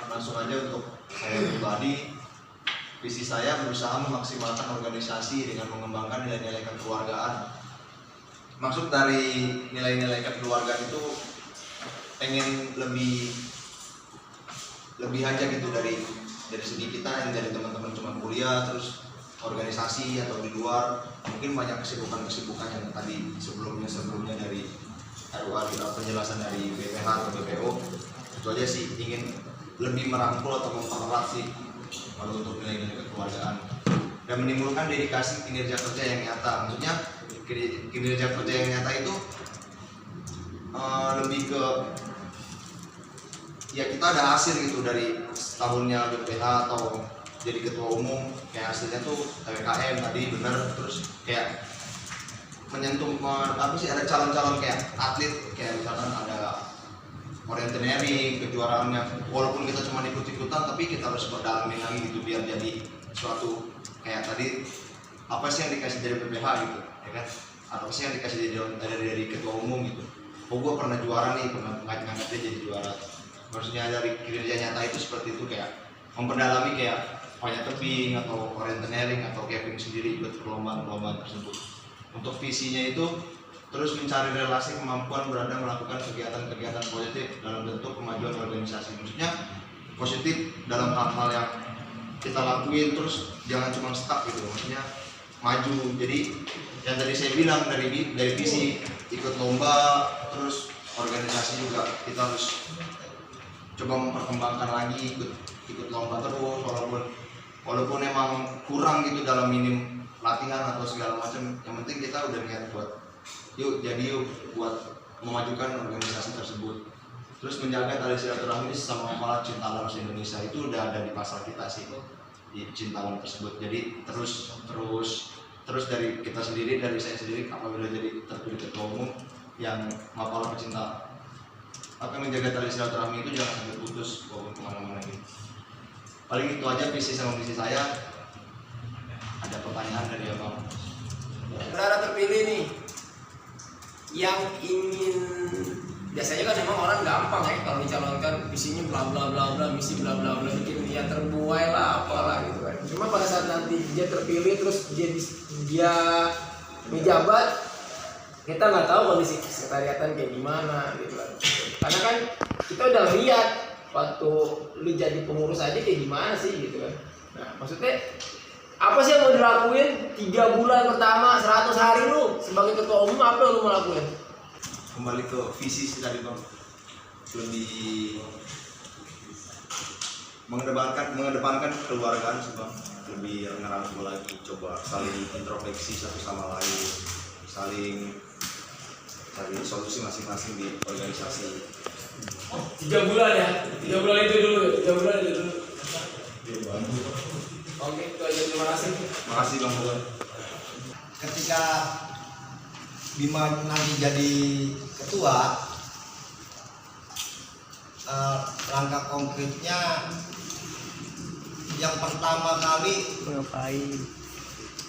Langsung aja untuk saya pribadi, visi saya berusaha memaksimalkan organisasi dengan mengembangkan nilai-nilai kekeluargaan. Maksud dari nilai-nilai kekeluargaan itu pengen lebih aja gitu dari segi kita yang dari teman-teman cuma kuliah terus organisasi atau di luar, mungkin banyak kesibukan yang tadi sebelumnya dari RUA penjelasan dari BPH atau BPO. Itu aja sih, ingin lebih merangkul atau mempererat sih kalau untuk nilai-nilai kekeluargaan dan menimbulkan dedikasi kinerja kerja yang nyata. Maksudnya kinerja kerja yang nyata itu lebih ke ya kita ada hasil gitu dari setahunnya BPH atau jadi ketua umum, kayak hasilnya tuh PPKM tadi bener, terus kayak menyentuh ada calon-calon kayak atlet, kayak misalkan ada orienteering kejuaraannya, walaupun kita cuma ikut-ikutan tapi kita harus berdalamin lagi gitu biar jadi suatu kayak tadi apa sih yang dikasih dari PPH gitu ya kan, apa sih yang dikasih dari ketua umum gitu. Oh gue pernah juara nih, pernah ngangkatnya jadi juara. Maksudnya dari kinerja nyata itu seperti itu, kayak memperdalami kayak panjat tebing atau orienteering atau Kevin sendiri ikut perlombaan tersebut. Untuk visinya itu terus mencari relasi kemampuan berada melakukan kegiatan-kegiatan positif dalam bentuk kemajuan organisasi. Maksudnya positif dalam hal-hal yang kita lakuin, terus jangan cuma stuck gitu, maksudnya maju. Jadi yang tadi saya bilang dari visi ikut lomba, terus organisasi juga kita harus coba memperkembangkan lagi, ikut lomba terus walaupun emang kurang gitu dalam minim latihan atau segala macam. Yang penting kita udah niat buat yuk buat memajukan organisasi tersebut. Terus menjaga tali silaturahmi sama amanat cinta alam Indonesia itu udah ada di pasal kita sih di cinta alam tersebut. Jadi terus dari kita sendiri, dari saya sendiri apabila jadi terpilih ketua umum yang mapalah pecinta akan menjaga tali silaturahmi itu jangan sampai putus walaupun kemana-mana gitu. Paling itu aja visi sama misi saya. Ada pertanyaan dari abang? Berada terpilih nih, yang ingin, biasanya kan memang orang gampang ya kalau dicalonkan visinya bla bla bla bla, misi bla bla bla, bikin dia terbuai lah apalah gitu kan. Cuma pada saat nanti dia terpilih terus dia menjabat, kita nggak tahu kondisi sekretariatan kayak gimana gitu kan. Karena kan kita udah lihat waktu lu jadi pengurus aja kayak gimana sih gitu kan. Nah maksudnya apa sih yang mau dilakuin 3 bulan pertama 100 hari lu sebagai ketua umum, apa yang lu mau lakuin? Kembali ke visi sih tadi bang, lebih mengedepankan kekeluargaan sih bang, lebih ngerangkul lagi, coba saling introspeksi satu sama lain, saling cari solusi masing-masing di organisasi. 3 bulan ya? 3 bulan itu dulu. Oke, itu aja, terima kasih. Makasih bang Bogan. Ketika Bima nanti jadi ketua, langkah konkretnya yang pertama kali ngapain?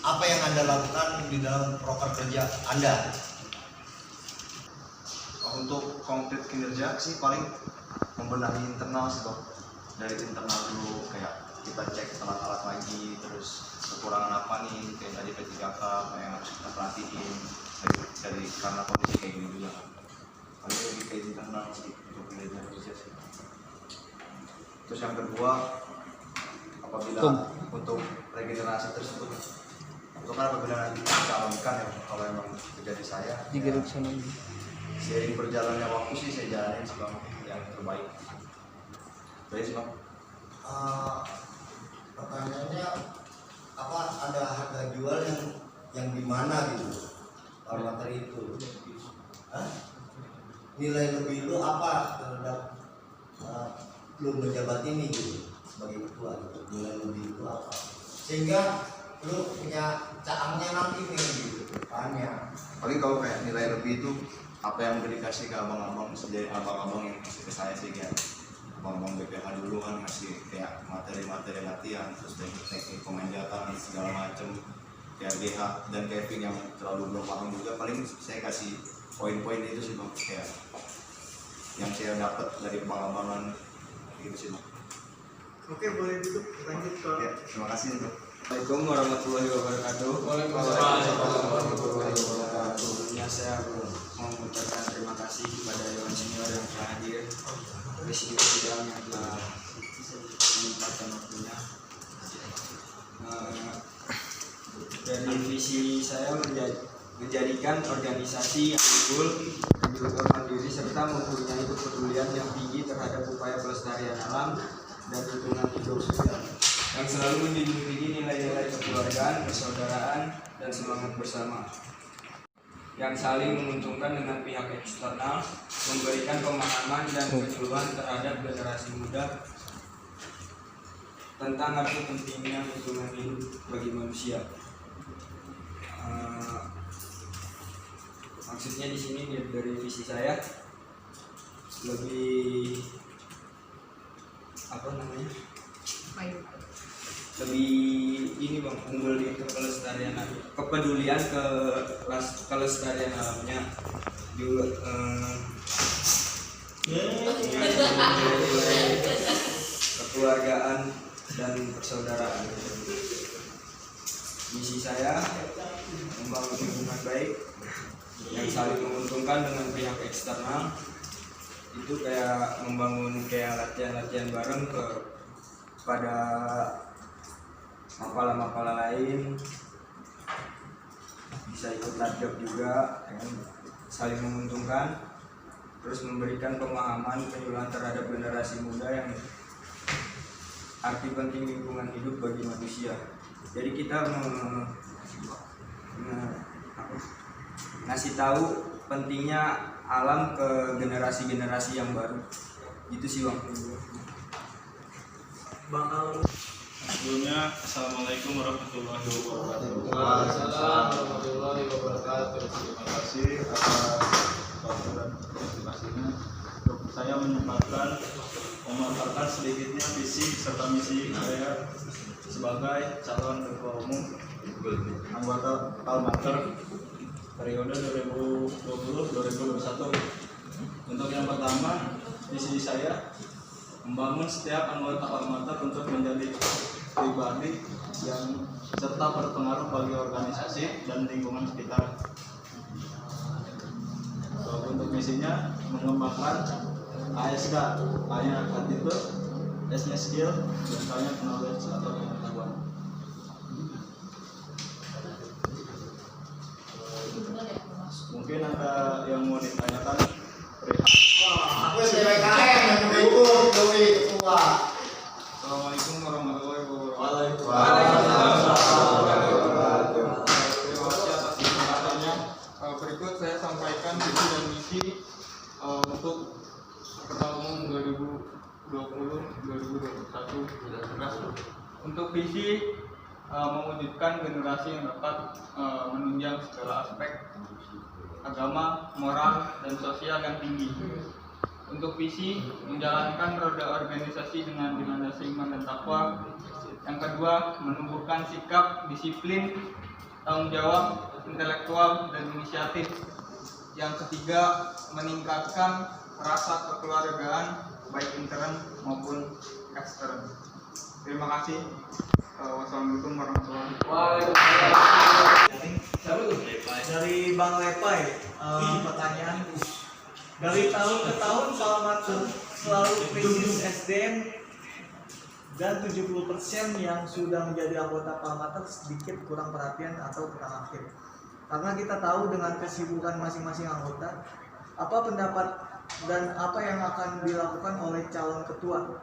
Apa yang Anda lakukan di dalam proker kerja Anda? Untuk konkret kinerja sih paling membenahi internal sih bang, dari internal dulu, kayak kita cek alat-alat lagi, terus kekurangan apa nih, kayak tadi P3K yang harus kita perhatiin dari karena kondisi kayak gini juga. Paling lebih ke internal sih untuk kinerja kerja sih. Terus yang kedua, apabila untuk regenerasi tersebut, itu kan apabila nanti dicalonkan ya, kalau emang terjadi saya seiring berjalannya waktu sih saya jalanin sih bang yang terbaik. Baik sih bang. Pertanyaannya apa, ada harga jual yang di mana gitu kalau materi itu? Nilai lebih lu apa terhadap lu menjabat ini gitu sebagai ketua gitu, nilai lebih itu apa sehingga lu punya caangnya nanti nih gitu depannya. Paling kalau kayak nilai lebih itu apa yang udah dikasih ke abang-abang, dari abang-abang yang kasih ke saya sih, kayak abang-abang BPH dulu kan ngasih kayak materi-materi latihan, terus teknik pemanjatan segala macem, kayak BH dan Kevin yang terlalu belum paham juga. Paling saya kasih poin-poin itu sih bang, kayak yang saya dapat dari abang-abangan gitu sih Bang. Oke, boleh duduk, lanjut ke Ya, terima kasih untuk Assalamualaikum warahmatullahi wabarakatuh. Sebelumnya saya mau mengucapkan terima kasih kepada Dewan Senior yang telah hadir, Presidium Sidang yang telah menyempatkan waktunya. Dari visi saya menjadikan organisasi yang unggul, menjadi mandiri serta mempunyai kepedulian yang tinggi terhadap upaya pelestarian alam dan lingkungan hidup, yang selalu menjunjung tinggi nilai-nilai kekeluargaan, persaudaraan, dan semangat bersama, yang saling menguntungkan dengan pihak eksternal, memberikan pemahaman dan penyuluhan terhadap generasi muda tentang arti pentingnya lingkungan hidup bagi manusia. Maksudnya di sini dari visi saya lebih apa namanya? Lebih ini Bang, unggul di kelestarian, kepedulian ke kelestarian alamnya juga, kekeluargaan dan persaudaraan. Misi saya membangun hubungan baik yang saling menguntungkan dengan pihak eksternal, itu kayak membangun kayak latihan-latihan bareng pada mapala-mapala lain, bisa ikut latihan juga, saling menguntungkan, terus memberikan pemahaman penyuluhan terhadap generasi muda yang arti penting lingkungan hidup bagi manusia. Jadi kita ngasih tahu pentingnya alam ke generasi-generasi yang baru. Gitu sih Bang. Bang Al. Sebelumnya, Assalamualaikum warahmatullahi wabarakatuh. Waalaikumsalam warahmatullahi wabarakatuh. Terima kasih atas waktu dan partisipasinya untuk saya memaparkan sedikitnya visi serta misi saya sebagai calon ketua umum anggota Kalmater periode 2020-2021. Untuk yang pertama, visi saya membangun setiap anggota Kalmater untuk menjadi pribadi yang serta berpengaruh bagi organisasi dan lingkungan sekitar. Untuk misinya mengembangkan ASK, A-nya attitude, S-nya skill, dan K-nya knowledge atau pengetahuan. Mungkin ada yang mau ditanyakan Aku SPKM yang ikut Doi ketua. Assalamualaikum warahmatullahi wabarakatuh. Waalaikumsalam. Terima kasih atas kesempatannya. Berikut saya sampaikan visi dan misi untuk ketua umum 2020-2021. Untuk visi mewujudkan generasi yang dapat menunjang segala aspek agama, moral, dan sosial yang tinggi. Untuk visi menjalankan roda organisasi dengan dinamika iman dan takwa. Yang kedua, menumbuhkan sikap disiplin, tanggung jawab, intelektual, dan inisiatif. Yang ketiga, meningkatkan rasa kekeluargaan baik intern maupun ekstern. Terima kasih. Wassalamualaikum warahmatullahi wabarakatuh. Dari Bang Lepai, pertanyaan dari tahun ke tahun Kalmater selalu krisis SDM dan 70% yang sudah menjadi anggota Kalmater sedikit kurang perhatian atau kurang aktif. Karena kita tahu dengan kesibukan masing-masing anggota, apa pendapat dan apa yang akan dilakukan oleh calon ketua?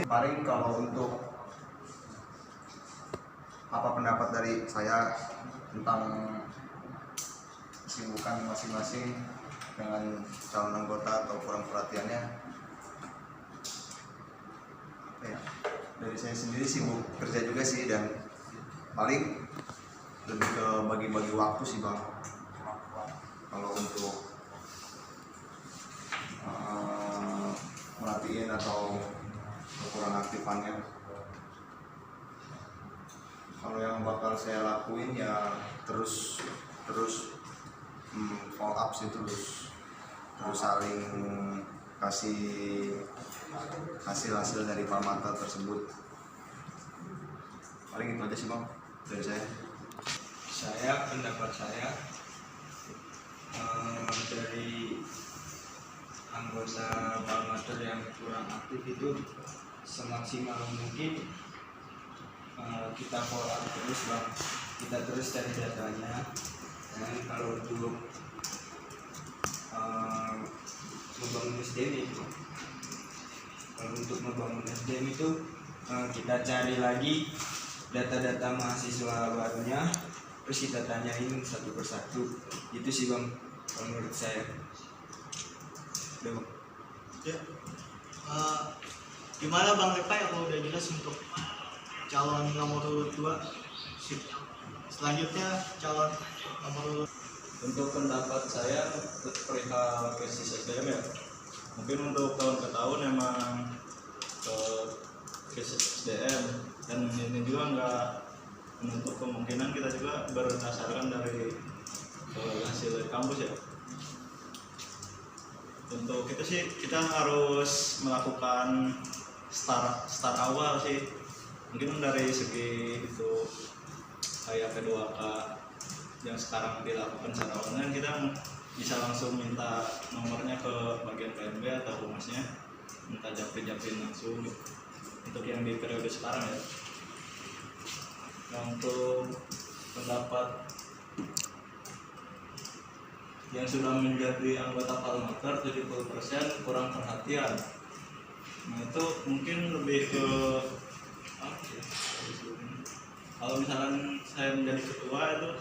paling kalau untuk apa pendapat dari saya tentang kesibukan masing-masing dengan calon anggota atau kurang perhatiannya, apa ya, dari saya sendiri sibuk kerja juga sih, dan paling lebih ke bagi-bagi waktu sih Bang. Kalau untuk merhatiin atau kurang aktifannya, kalau yang bakal saya lakuin ya terus follow up sih, terus saling kasih hasil dari Palmater tersebut. Paling itu aja sih Bang dari saya. Pendapat saya dari anggota Palmater yang kurang aktif itu semaksimal mungkin kita follow up terus Bang, kita terus cari datanya. Dan kalau untuk membangun SDM itu, kalau untuk membangun SDM itu kita cari lagi data-data mahasiswa barunya, terus kita tanyain satu persatu. Itu sih Bang kalau menurut saya. Udah Bang. Ya. Gimana Bang Lepai, aku udah jelas untuk calon nomor 2. Selanjutnya calon nomor 2. Untuk pendapat saya perihal krisis SDM ya, mungkin untuk tahun ke tahun emang krisis SDM, dan ini juga nggak menutup kemungkinan kita juga berdasarkan dari hasil dari kampus ya. Untuk itu sih kita harus melakukan start awal sih, mungkin dari segi itu kayak P2K yang sekarang dilakukan secara online, kita bisa langsung minta nomornya ke bagian PNB atau humasnya, minta japin langsung untuk yang di periode sekarang ya. Nah, untuk pendapat yang sudah menjadi anggota Palmater 70% kurang perhatian. Nah itu mungkin lebih ke kalau misalkan saya menjadi ketua itu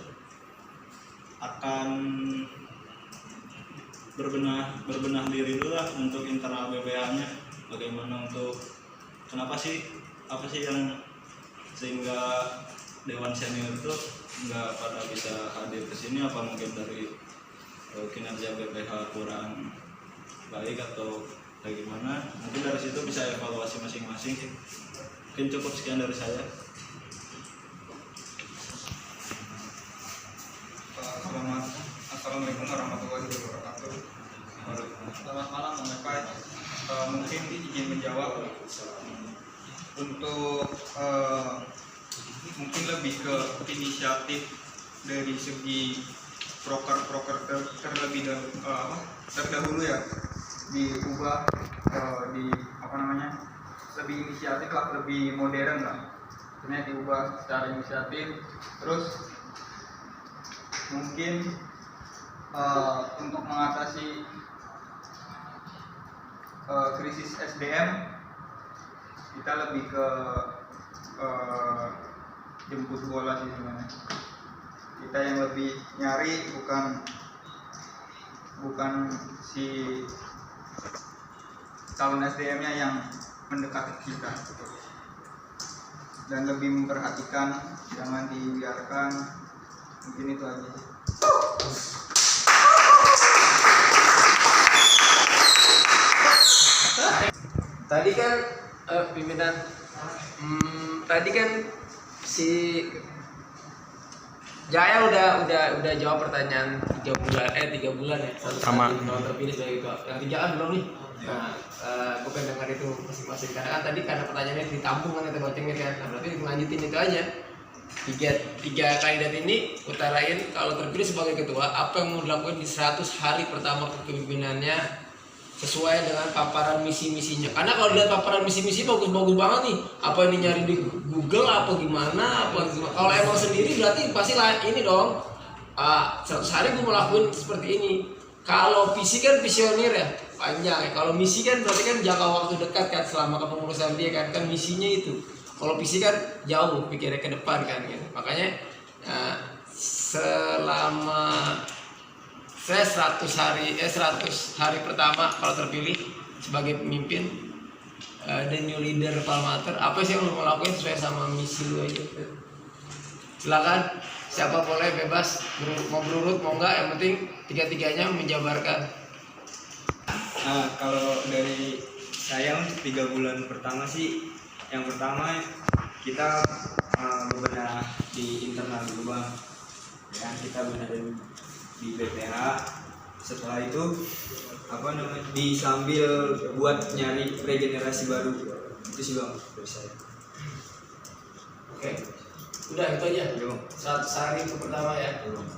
akan berbenah diri dulu lah untuk internal BPH-nya, bagaimana untuk apa sih yang sehingga dewan senior itu nggak pada bisa hadir ke sini, apa mungkin dari kinerja BPH kurang baik atau bagaimana, mungkin dari situ bisa evaluasi masing-masing. Mungkin cukup sekian dari saya. Assalamualaikum warahmatullahi wabarakatuh. Selamat malam Bang Lepai. Mungkin izin menjawab untuk mungkin lebih ke inisiatif dari segi proker terlebih terdahulu ya, diubah lebih inisiatif lah, lebih modern lah, sebenarnya diubah secara inisiatif. Terus mungkin untuk mengatasi krisis SDM, kita lebih ke jemput bola sih sebenarnya. Kita yang lebih nyari bukan si calon SDM-nya yang mendekati kita, dan lebih memperhatikan, jangan dibiarkan. Mungkin itu aja. Tadi kan pimpinan tadi kan si Jaya udah jawab pertanyaan 3 bulan ya, sama tahun terpilih sebagai ketua. Yang 3 kan belum nih. Nah, gue pengen dengar itu masing-masing, karena kan tadi karena pertanyaannya ditampung kan, kita bocengin kan. Nah, berarti lanjutin itu aja. Tiga kandidat ini utarain kalau terpilih sebagai ketua apa yang mau dilakukan di 100 hari pertama kepemimpinannya sesuai dengan paparan misi-misinya. Karena kalau lihat paparan misi-misi bagus-bagus banget nih. Apa ini nyari di Google apa gimana? Kalau emang sendiri berarti pasti lah ini dong. 100 hari gue melakukan seperti ini. Kalau visi kan visioner ya, panjang ya. Kalau misi kan berarti kan jangka waktu dekat kan, selama kepengurusan dia kan misinya itu. Kalau visi kan jauh, pikirnya ke depan kan gitu. Makanya selama saya 100 hari pertama kalau terpilih sebagai pemimpin the new leader Palmater, apa sih yang lo mau lakuin sesuai sama misi lo itu? Silakan, siapa boleh bebas mau berurut mau enggak, yang penting tiga-tiganya menjabarkan. Kalau dari saya untuk 3 bulan pertama sih, yang pertama kita bebenah di internal dulu Bang. Ya, kita bebenah di BPH, Setelah itu disambil buat nyari regenerasi baru. Itu sih bang dari saya. Oke. Udah itu aja. Iya, Bang. 100 hari itu pertama ya. Iya, Bang.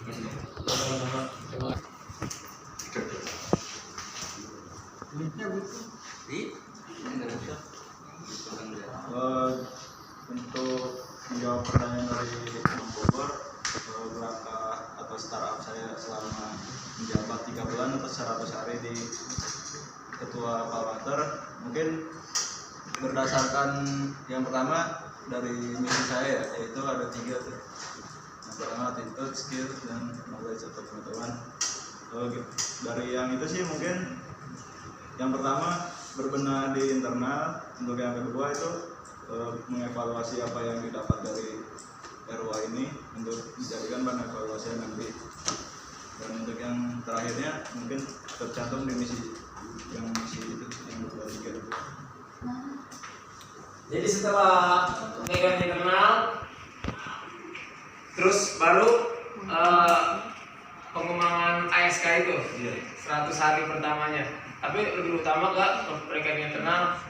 Makasih, Bang. Sama-sama. Terima kasih. Untuk menjawab pertanyaan dari Bang Bogor, langkah atau startup saya selama menjabat 3 bulan atau 100 hari di Ketua Palmater, mungkin berdasarkan yang pertama dari misi saya ya, yaitu ada 3 tuh. Yang pertama attitude, skill, dan knowledge atau pengetahuan. Dari yang itu sih mungkin yang pertama berbenah di internal, untuk yang kedua itu mengevaluasi apa yang didapat dari RWA ini untuk dijadikan bahan evaluasi nanti. Dan untuk yang terakhirnya mungkin tercantum di misi itu yang 23. Jadi setelah megang internal, terus baru pengembangan ASK itu 100 hari pertamanya. Tapi lebih utama nggak perbaikan internal?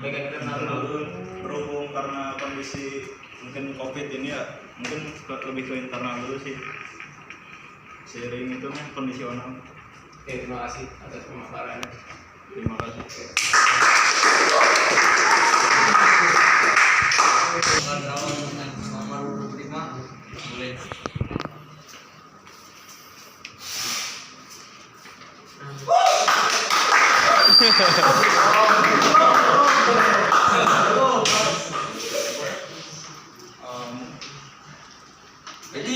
Perbaikan internal dulu. Berhubung karena kondisi mungkin COVID ini ya, mungkin lebih ke internal dulu sih. Seiring itu kan kondisional. Oke, terima kasih atas pemaparannya. Terima kasih. Boleh. Jadi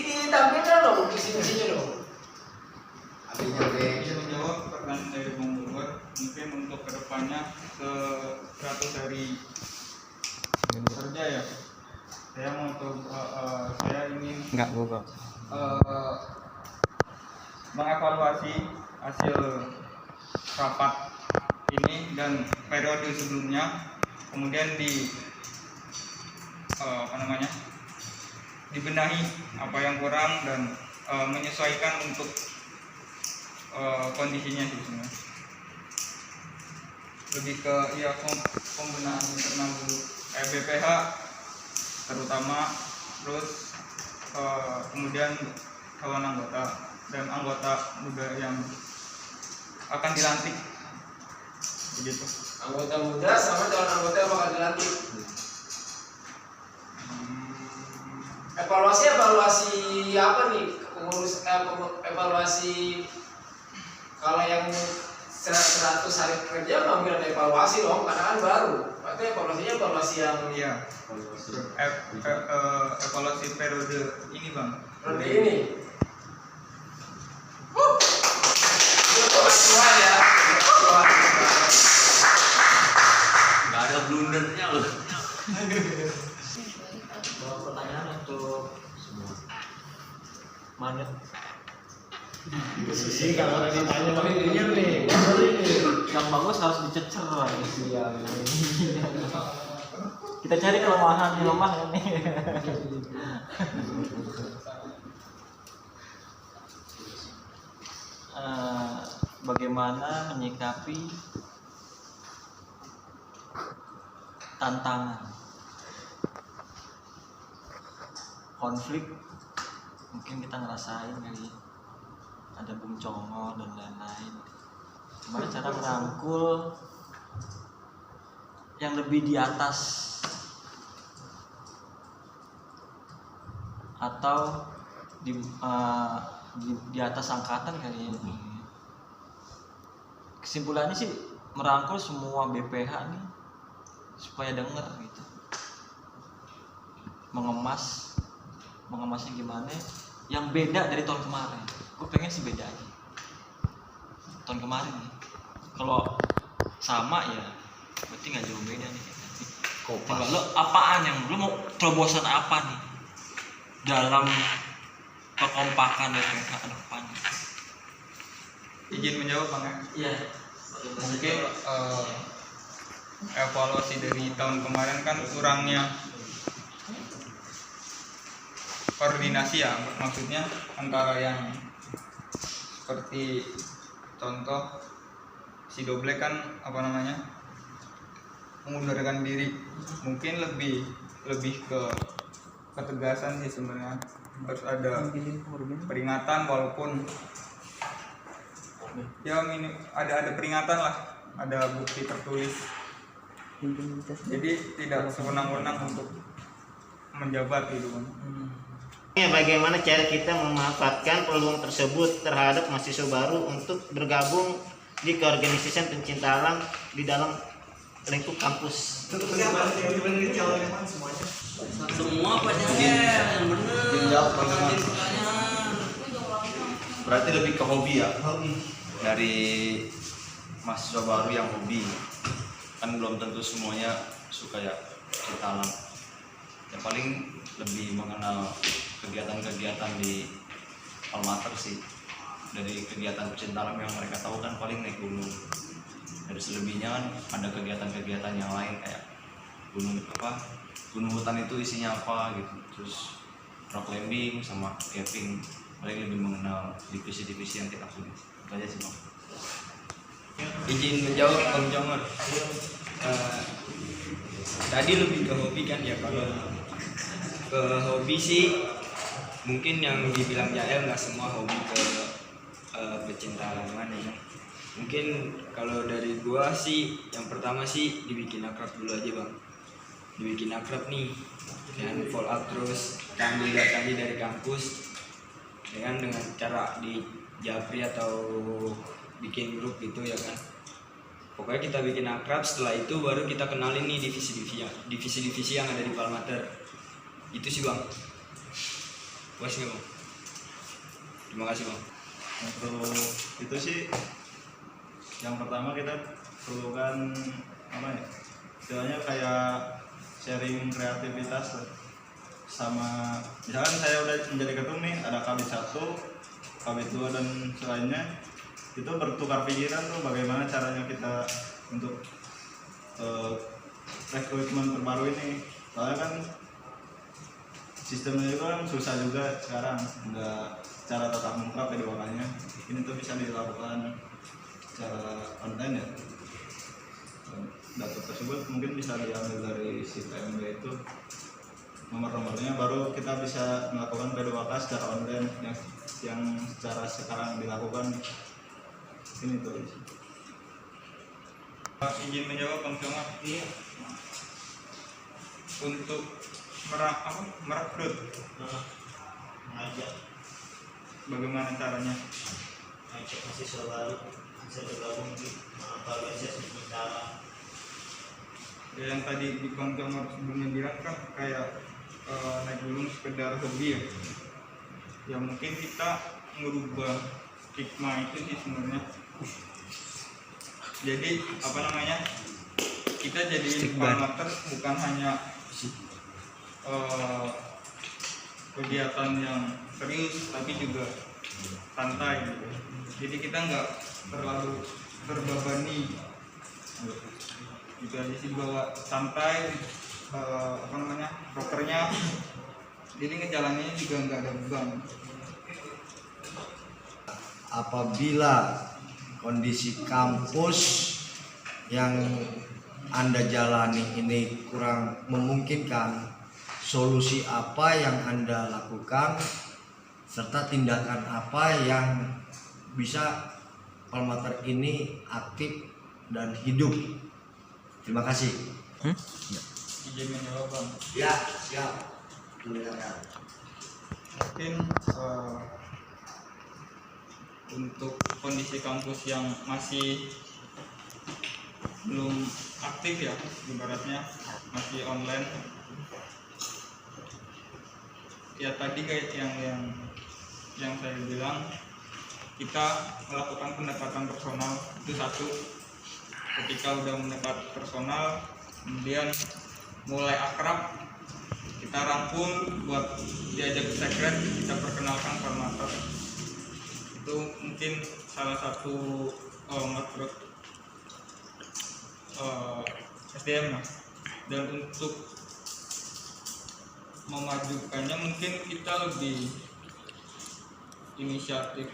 ditampilkan dong visi-misinya dong. Artinya Bisa menjawab pertanyaan dari Bung Bogor, mungkin untuk kedepannya ke 100 hari kerja ya. Saya mau saya ingin mengevaluasi hasil rapat ini dan periode sebelumnya, kemudian dibenahi apa yang kurang dan menyesuaikan untuk kondisinya sih sebenarnya. Lebih ke ya pembenahan internal dulu, BPH terutama, terus kemudian calon anggota dan anggota muda yang akan dilantik begitu. Anggota muda sama calon anggota yang bakal dilantik. Evaluasi apa nih? Pengurus evaluasi kalau yang 100 hari kerja mungkin ada evaluasi dong, karena kan baru. Berarti evaluasinya evaluasi yang Iya. Evaluasi periode ini bang. periode ini. Tuhan ya. Nggak ada blundernya loh. Pertanyaan untuk semua. Mana? Sisi kalau ditanya pakai dirinya nih, Yang bagus harus dicecer sih yang ini. Kita cari kelemahan di lemah ini. Bagaimana menyikapi tantangan, konflik? Mungkin kita ngerasain kali ada Bung Congo dan lain-lain. Gimana cara merangkul yang lebih di atas atau di atas angkatan kali ya. Kesimpulannya sih merangkul semua BPH nih supaya denger gitu, mengemasnya gimana yang beda dari tahun kemarin. Gue pengen sih beda aja tahun kemarin nih. Kalau sama ya berarti nggak jauh beda nih. Tinggal lo apaan yang lo mau terobosan apa nih dalam kekompakan BPH ke depan? Izin menjawab bang ya. Iya. Mungkin evaluasi dari tahun kemarin kan kurangnya koordinasi ya, maksudnya antara yang seperti contoh si Doblek kan mengundurkan diri, mungkin lebih ke ketegasan sih sebenarnya, harus ada peringatan walaupun ya ada peringatan lah, ada bukti tertulis, jadi tidak sewenang-wenang untuk menjabat gitu kan. Bagaimana cara kita memanfaatkan peluang tersebut terhadap mahasiswa baru untuk bergabung di keorganisasian pencinta alam di dalam lingkup kampus? Semua panjangnya yang bener. Berarti lebih ke hobi ya, dari mahasiswa baru yang hobi, kan belum tentu semuanya suka ya cinta alam. Ya paling lebih mengenal kegiatan-kegiatan di Almater sih. Dari kegiatan pecinta alam yang mereka tahu kan paling naik gunung. Dari selebihnya kan ada kegiatan-kegiatan yang lain kayak gunung hutan itu isinya apa gitu. Terus rock climbing sama camping. Paling lebih mengenal divisi-divisi yang kita punya. Itu aja sih Bang. Izin menjawab Bang Jongor. Tadi lebih ke hobi kan ya, kalau ke hobi sih mungkin yang dibilang Jael nggak semua hobi ke pecinta alaman ya. Mungkin kalau dari gua sih yang pertama sih dibikin akrab dulu aja Bang. Dibikin akrab nih, jangan follow up terus, ambil datanya dari kampus dengan cara di japri atau bikin grup gitu ya kan. Pokoknya kita bikin akrab, setelah itu baru kita kenalin nih divisi-divisi yang ada di Palmater. Itu sih Bang. Puas nggak Bang? Terima kasih Bang. Untuk itu sih yang pertama kita perlukan istilahnya kayak sharing kreativitas lah. Sama misalkan saya udah menjadi ketum nih, ada kabit 1, kabit 2 dan selainnya, itu bertukar pikiran tuh bagaimana caranya kita untuk rekrutmen terbaru ini. Soalnya kan sistemnya juga kan susah juga sekarang, nggak cara tatap muka PDWK-nya. Ini tuh bisa dilakukan secara online ya. Data tersebut mungkin bisa diambil dari si PMB itu, nomor-nomornya, baru kita bisa melakukan PDWK secara online yang secara sekarang dilakukan. Ini tuh. Izin menjawab Bang Jongor. Iya. Untuk merekrut, Ngajak bagaimana caranya? mahasiswa baru bisa bergabung di organisasi pencinta alam. Ya, yang tadi di Bang Jongor sebelumnya bilang kan kayak naik gunung sekedar hobi ya. Ya mungkin kita merubah stigma itu sih sebenarnya. Jadi kita jadi Palmater bukan hanya kegiatan yang serius tapi juga santai gitu. Jadi kita nggak terlalu terbebani gitu aja sih, bawa santai prokernya, jadi ngejalaninnya juga nggak ada beban. Apabila kondisi kampus yang Anda jalani ini kurang memungkinkan, solusi apa yang Anda lakukan serta tindakan apa yang bisa Palmater ini aktif dan hidup. Terima kasih. Izin menjawab Bang. Ya, siap. Tulisannya. Mungkin untuk kondisi kampus yang masih belum aktif ya, ibaratnya masih online. Ya tadi kayak yang saya bilang, kita melakukan pendekatan personal itu satu. Ketika udah mendekat personal, kemudian mulai akrab, kita rangkul buat diajak ke sekret, kita perkenalkan Palmater. Itu mungkin salah satu merekrut SDM lah. Dan untuk memajukannya mungkin kita lebih inisiatif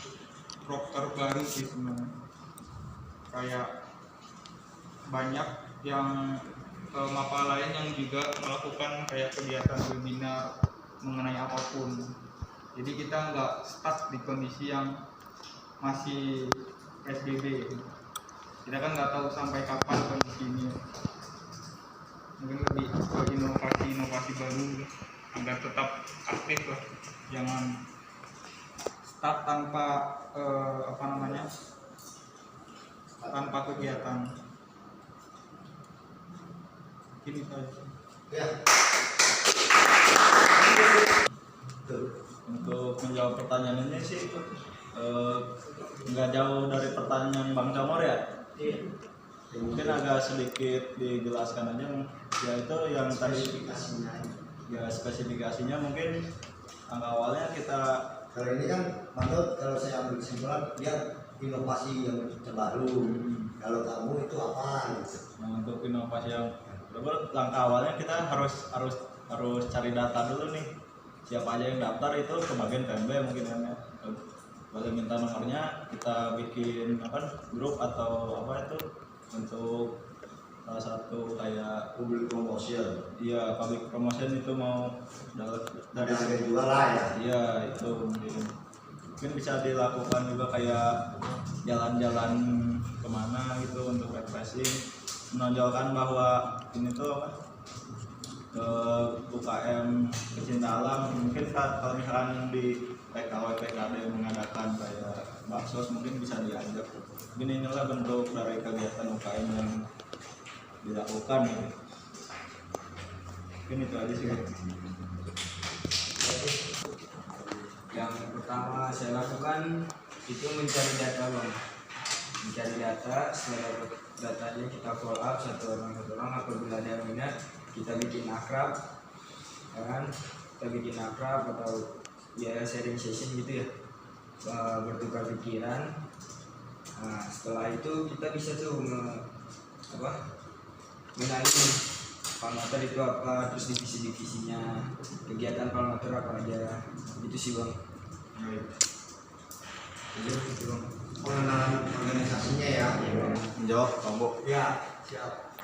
proker baru sih sebenarnya. Kayak banyak yang mapa lain yang juga melakukan kayak kegiatan webinar mengenai apapun. Jadi kita nggak stuck di kondisi yang masih PSBB. Kita kan nggak tahu sampai kapan kondisi ini. Mungkin lebih ke inovasi baru agar tetap aktif lah, jangan stuck tanpa tanpa kegiatan. Ini saja. Ya. Untuk menjawab pertanyaannya sih nggak jauh dari pertanyaan Bang Comor ya. Mungkin agak sedikit dijelaskan aja, ya itu yang tadi ya spesifikasinya mungkin angka awalnya kita Kalau ini kan menurut kalau saya ambil kesimpulan dia inovasi yang terbaru. Kalau kamu itu apa? Gitu. nah, untuk inovasi yang langkah awalnya kita harus cari data dulu nih, siapa aja yang daftar itu ke bagian PMB mungkin kan ya. Boleh minta nomornya, kita bikin grup atau apa itu untuk salah satu kayak Public promotion. iya public promotion itu mau Dari harga jual lah ya. iya itu mungkin bisa dilakukan juga kayak jalan-jalan kemana gitu untuk refreshing, menonjolkan bahwa ini tuh ke UKM pecinta alam. Mungkin kalau misalkan di PKW PKD mengadakan kayak baksos mungkin bisa diajak. Mungkin inilah bentuk dari kegiatan UKM yang dilakukan gitu. Mungkin itu aja sih. Yang pertama saya lakukan itu mencari data Bang. Mencari data, setelah dapat datanya kita follow up satu orang, apabila ada yang minat kita bikin akrab kan, kita bikin akrab atau ya sharing session gitu ya, bertukar pikiran. Nah, setelah itu kita bisa tuh mengenali Palmater itu apa, terus divisi-divisinya, kegiatan Palmater apa aja, itu sih Bang. Itu Bang. Pengenalan organisasinya ya. Menjawab Bang Bo. Ya, siap.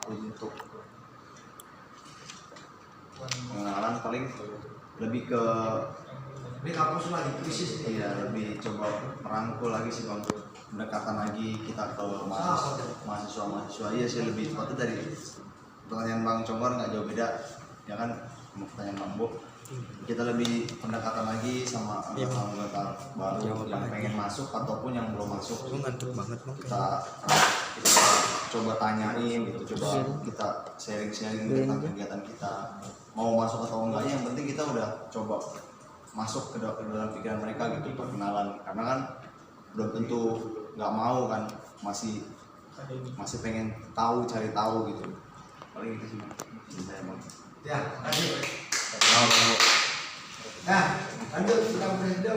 Untuk pengenalan paling lebih ke Ini kampus lagi krisis nih. iya lebih coba merangkul lagi sih Bang, pendekatan lagi kita ke mahasiswa iya sih lebih tepatnya dari pertanyaan Bang Comor nggak jauh beda ya kan sama pertanyaan Bang Bo. Kita lebih pendekatan lagi sama anggota baru yang pengen masuk ataupun yang belum masuk. Kita coba tanyain gitu, coba kita sharing tentang kegiatan kita, mau masuk atau enggaknya, yang penting kita udah coba masuk ke dalam pikiran mereka gitu, perkenalan, karena kan belum tentu nggak mau kan, masih pengen tahu, cari tahu gitu, paling itu sih saya mau. Ya, lanjut. Nah, lanjut kita presiden.